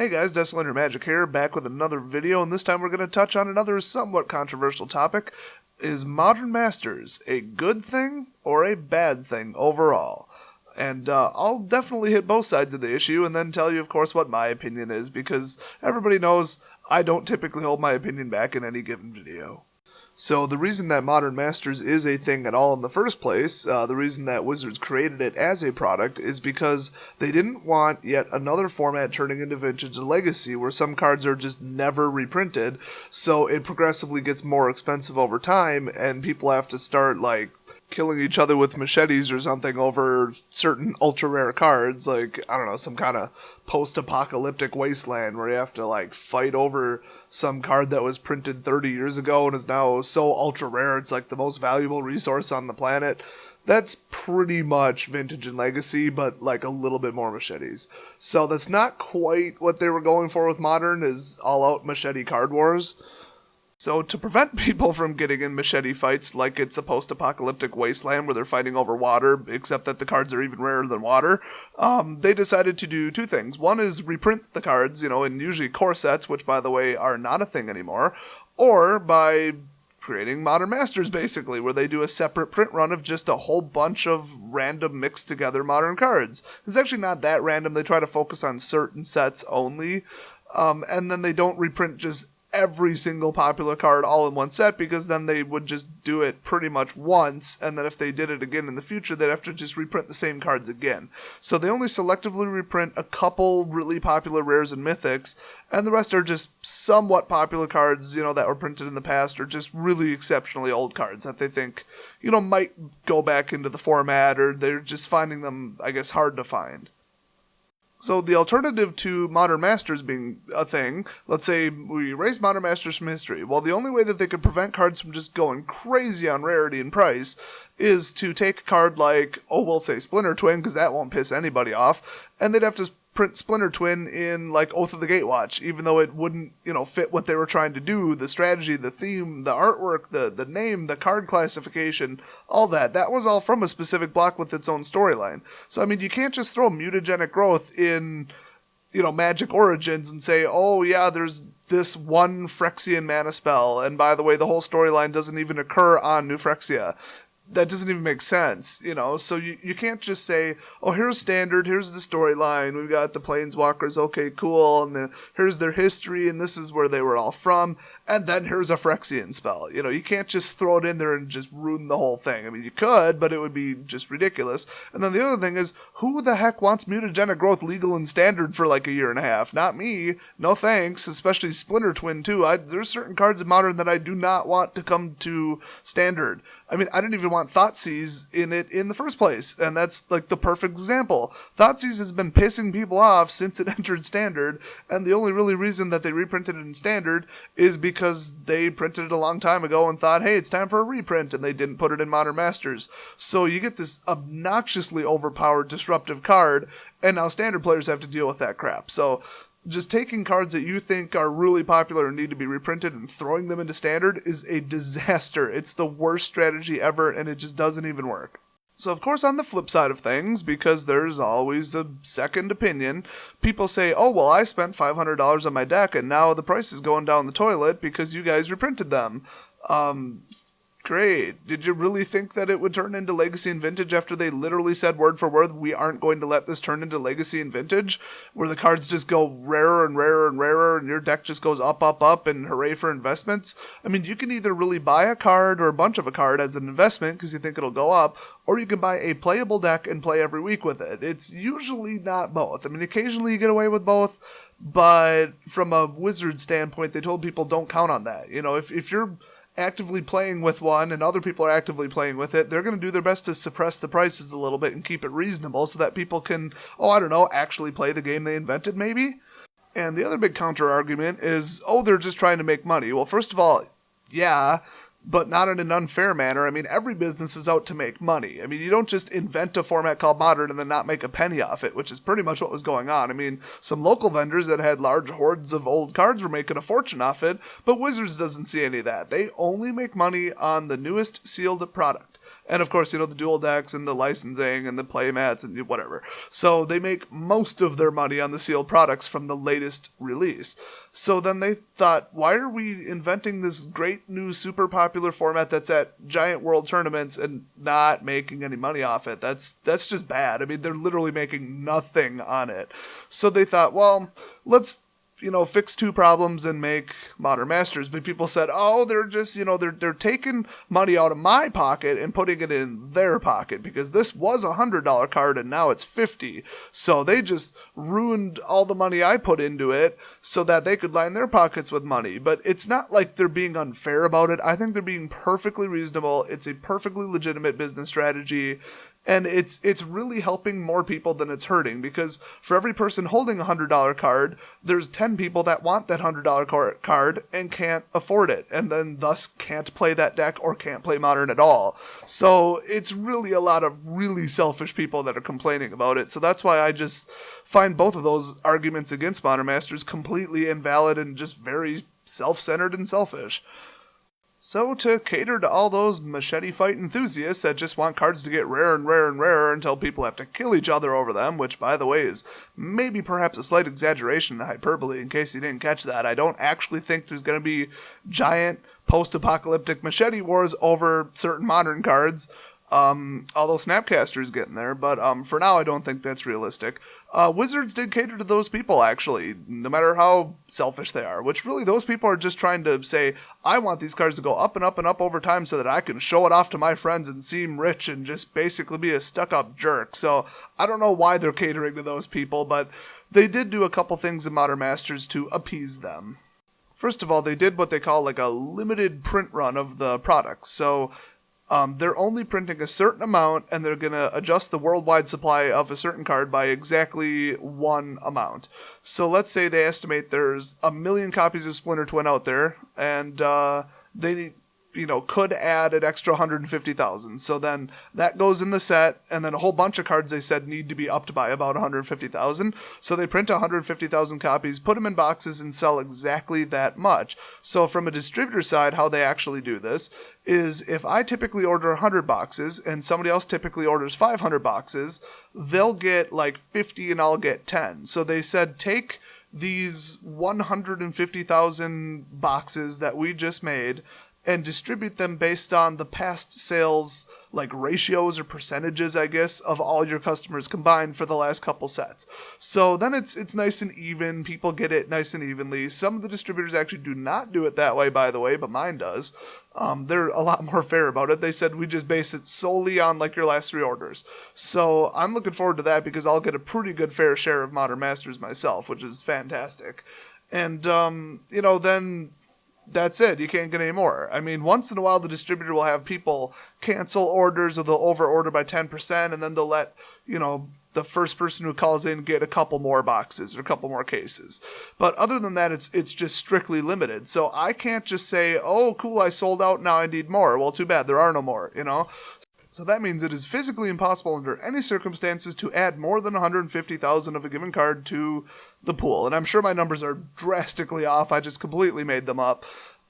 Hey guys, Desolator Magic here, back with another video, and this time we're going to touch on another somewhat controversial topic. Is Modern Masters a good thing or a bad thing overall? And I'll definitely hit both sides of the issue and then tell you, of course, what my opinion is, because everybody knows I don't typically hold my opinion back in any given video. So the reason that Modern Masters is a thing at all in the first place, the reason that Wizards created it as a product, is because they didn't want yet another format turning into Vintage and Legacy where some cards are just never reprinted, so it progressively gets more expensive over time and people have to start like killing each other with machetes or something over certain ultra rare cards, like, I don't know, some kind of post-apocalyptic wasteland where you have to like fight over some card that was printed 30 years ago and is now so ultra rare it's like the most valuable resource on the planet. That's pretty much Vintage and Legacy, but like a little bit more machetes. So that's not quite what they were going for with Modern, is all-out machete card wars. So to prevent people from getting in machete fights like it's a post-apocalyptic wasteland where they're fighting over water, except that the cards are even rarer than water, they decided to do two things. One is reprint the cards, in usually core sets, which by the way are not a thing anymore, or by creating Modern Masters basically, where they do a separate print run of just a whole bunch of random mixed together modern cards. It's actually not that random. They try to focus on certain sets only, and then they don't reprint just every single popular card all in one set, because then they would just do it pretty much once, and then if they did it again in the future, they'd have to just reprint the same cards again. So they only selectively reprint a couple really popular rares and mythics, and the rest are just somewhat popular cards, that were printed in the past, or just really exceptionally old cards that they think, might go back into the format, or they're just finding them, I guess, hard to find. So the alternative to Modern Masters being a thing, let's say we erase Modern Masters from history. Well, the only way that they could prevent cards from just going crazy on rarity and price is to take a card like, we'll say Splinter Twin, because that won't piss anybody off, and they'd have to print Splinter Twin in like Oath of the Gatewatch, even though it wouldn't, fit what they were trying to do, the strategy, the theme, the artwork, the name, the card classification, all that. That was all from a specific block with its own storyline. So, you can't just throw mutagenic growth in, Magic Origins and say, oh yeah, there's this one Phyrexian mana spell, and by the way, the whole storyline doesn't even occur on New Phyrexia. That doesn't even make sense, so you can't just say, oh, here's Standard, here's the storyline, we've got the Planeswalkers, okay, cool, and here's their history, and this is where they were all from, and then here's a Phyrexian spell. You can't just throw it in there and just ruin the whole thing. You could, but it would be just ridiculous. And then the other thing is, who the heck wants mutagenic growth legal and Standard for like a year and a half? Not me. No thanks, especially Splinter Twin too. There's certain cards in Modern that I do not want to come to Standard. I didn't even want Thoughtseize in it in the first place, and that's like the perfect example. Thoughtseize has been pissing people off since it entered Standard, and the only really reason that they reprinted it in Standard is because they printed it a long time ago and thought, hey, it's time for a reprint, and they didn't put it in Modern Masters. So you get this obnoxiously overpowered disruptive card, and now Standard players have to deal with that crap. So just taking cards that you think are really popular and need to be reprinted and throwing them into Standard is a disaster. It's the worst strategy ever, and it just doesn't even work. So of course, on the flip side of things, because there's always a second opinion, people say, oh, well, I spent $500 on my deck and now the price is going down the toilet because you guys reprinted them. Great. Did you really think that it would turn into Legacy and Vintage after they literally said word for word, we aren't going to let this turn into Legacy and Vintage, where the cards just go rarer and rarer and rarer and your deck just goes up, up, up, and hooray for investments? You can either really buy a card or a bunch of a card as an investment because you think it'll go up, or you can buy a playable deck and play every week with it. It's usually not both. Occasionally you get away with both, but from a Wizard standpoint, they told people don't count on that. If you're actively playing with one and other people are actively playing with it, they're going to do their best to suppress the prices a little bit and keep it reasonable so that people can, actually play the game they invented maybe. And the other big counter argument is, they're just trying to make money. Well, first of all, yeah, but not in an unfair manner. Every business is out to make money. You don't just invent a format called Modern and then not make a penny off it, which is pretty much what was going on. Some local vendors that had large hordes of old cards were making a fortune off it, but Wizards doesn't see any of that. They only make money on the newest sealed product. And of course, the dual decks and the licensing and the play mats and whatever. So they make most of their money on the sealed products from the latest release. So then they thought, why are we inventing this great new super popular format that's at giant world tournaments and not making any money off it? That's just bad. I mean, they're literally making nothing on it. So they thought, well, let's fix two problems and make Modern Masters. But people said, oh, they're just, they're taking money out of my pocket and putting it in their pocket because this was a $100 card and now it's $50. So they just ruined all the money I put into it so that they could line their pockets with money. But it's not like they're being unfair about it. I think they're being perfectly reasonable. It's a perfectly legitimate business strategy. And it's really helping more people than it's hurting, because for every person holding a $100 card, there's 10 people that want that $100 card and can't afford it, and then thus can't play that deck or can't play Modern at all. So it's really a lot of really selfish people that are complaining about it. So that's why I just find both of those arguments against Modern Masters completely invalid and just very self-centered and selfish. So to cater to all those machete fight enthusiasts that just want cards to get rarer and rarer and rarer until people have to kill each other over them, which by the way is maybe perhaps a slight exaggeration and hyperbole in case you didn't catch that. I don't actually think there's going to be giant post-apocalyptic machete wars over certain Modern cards. Although Snapcaster's getting there, but for now I don't think that's realistic. Wizards did cater to those people, actually, no matter how selfish they are, which really those people are just trying to say, I want these cards to go up and up and up over time so that I can show it off to my friends and seem rich and just basically be a stuck-up jerk. So I don't know why they're catering to those people, but they did do a couple things in Modern Masters to appease them. First of all, they did what they call like a limited print run of the products. So they're only printing a certain amount, and they're going to adjust the worldwide supply of a certain card by exactly one amount. So let's say they estimate there's 1 million copies of Splinter Twin out there, and they could add an extra 150,000. So then that goes in the set, and then a whole bunch of cards they said need to be upped by about 150,000. So they print 150,000 copies, put them in boxes, and sell exactly that much. So from a distributor side, how they actually do this is if I typically order 100 boxes and somebody else typically orders 500 boxes, they'll get like 50 and I'll get 10. So they said take these 150,000 boxes that we just made and distribute them based on the past sales, like ratios or percentages, I guess, of all your customers combined for the last couple sets. So then it's nice and even. People get it nice and evenly. Some of the distributors actually do not do it that way, by the way, but mine does. They're a lot more fair about it. They said we just base it solely on like your last 3 orders. So I'm looking forward to that because I'll get a pretty good fair share of Modern Masters myself, which is fantastic. And, then that's it. You can't get any more. I mean, once in a while the distributor will have people cancel orders or they'll over order by 10% and then they'll let, the first person who calls in get a couple more boxes or a couple more cases. But other than that, it's just strictly limited. So I can't just say, oh, cool, I sold out, now I need more. Well, too bad, there are no more, So that means it is physically impossible under any circumstances to add more than 150,000 of a given card to the pool. And I'm sure my numbers are drastically off. I just completely made them up.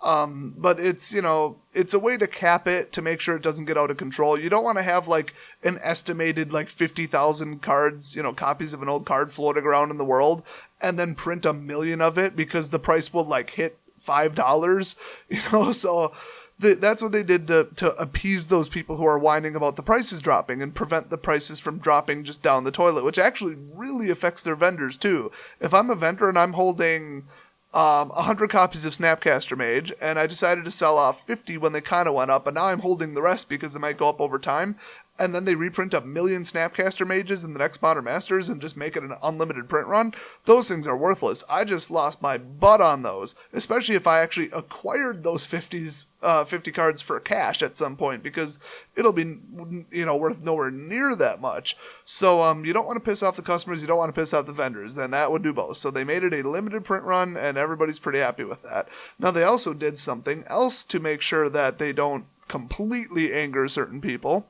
But it's a way to cap it to make sure it doesn't get out of control. You don't want to have like an estimated 50,000 cards, copies of an old card floating around in the world and then print 1 million of it because the price will hit $5, so that's what they did to appease those people who are whining about the prices dropping and prevent the prices from dropping just down the toilet, which actually really affects their vendors too. If I'm a vendor and I'm holding 100 copies of Snapcaster Mage, and I decided to sell off 50 when they kind of went up, and now I'm holding the rest because they might go up over time, and then they reprint 1 million Snapcaster Mages in the next Modern Masters and just make it an unlimited print run, those things are worthless. I just lost my butt on those, especially if I actually acquired those 50 cards for cash at some point, because it'll be, worth nowhere near that much. So you don't want to piss off the customers, you don't want to piss off the vendors, and that would do both. So they made it a limited print run, and everybody's pretty happy with that. Now they also did something else to make sure that they don't completely anger certain people.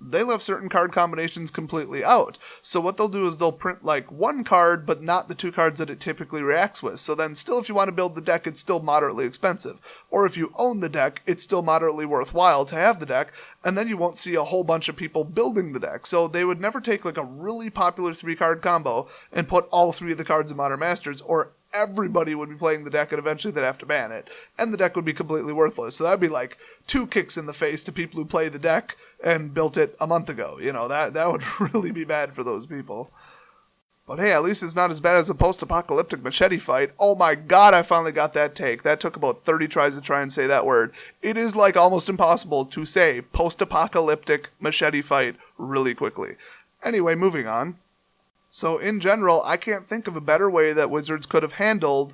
they left certain card combinations completely out. So what they'll do is they'll print like one card, but not the two cards that it typically reacts with. So then still, if you want to build the deck, it's still moderately expensive. Or if you own the deck, it's still moderately worthwhile to have the deck, and then you won't see a whole bunch of people building the deck. So they would never take like a really popular 3-card combo and put all 3 of the cards in Modern Masters, or everybody would be playing the deck and eventually they'd have to ban it. And the deck would be completely worthless. So that'd be like 2 kicks in the face to people who play the deck and built it a month ago. You know, that would really be bad for those people. But hey, at least it's not as bad as a post-apocalyptic machete fight. Oh my god, I finally got that take. That took about 30 tries to try and say that word. It is like almost impossible to say post-apocalyptic machete fight really quickly. Anyway, moving on. So in general, I can't think of a better way that Wizards could have handled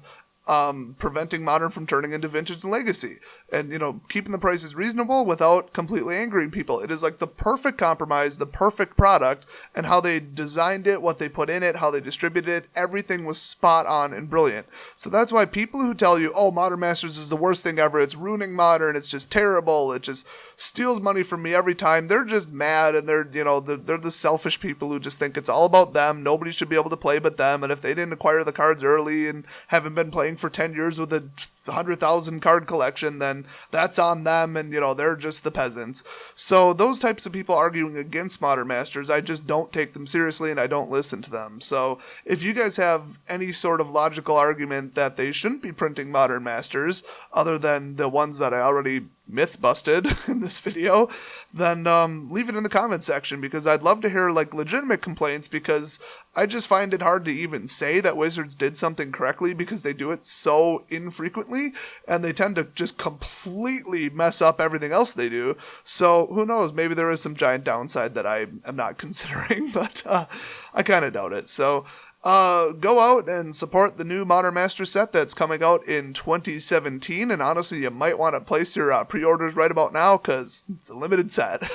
preventing Modern from turning into Vintage and Legacy. And, you know, keeping the prices reasonable without completely angering people. It is like the perfect compromise, the perfect product, and how they designed it, what they put in it, how they distributed it, everything was spot on and brilliant. So that's why people who tell you, oh, Modern Masters is the worst thing ever, it's ruining Modern, it's just terrible, it just steals money from me every time, they're just mad, and they're the selfish people who just think it's all about them, nobody should be able to play but them, and if they didn't acquire the cards early and haven't been playing for 10 years with a 100,000 card collection, then that's on them, and they're just the peasants. So those types of people arguing against Modern Masters, I just don't take them seriously and I don't listen to them. So if you guys have any sort of logical argument that they shouldn't be printing Modern Masters, other than the ones that I already myth busted in this video, then leave it in the comment section, because I'd love to hear like legitimate complaints, because I just find it hard to even say that Wizards did something correctly, because they do it so infrequently and they tend to just completely mess up everything else they do. So who knows, maybe there is some giant downside that I am not considering, but I kind of doubt it. So go out and support the new Modern Master set that's coming out in 2017, and honestly, you might want to place your pre-orders right about now, because it's a limited set.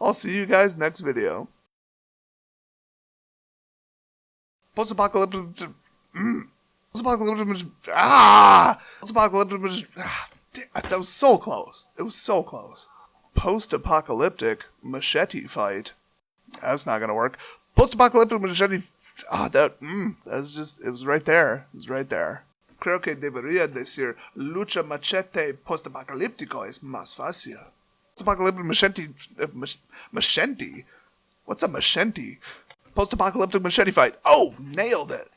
I'll see you guys next video. Post-apocalyptic... That was so close. It was so close. Post-apocalyptic machete fight. That's not gonna work. Post-apocalyptic machete... that's just, it was right there. It was right there. Creo que debería decir lucha machete post-apocalíptico es más fácil. Post-apocalyptic machete? What's a machete? Post-apocalyptic machete fight. Oh, nailed it.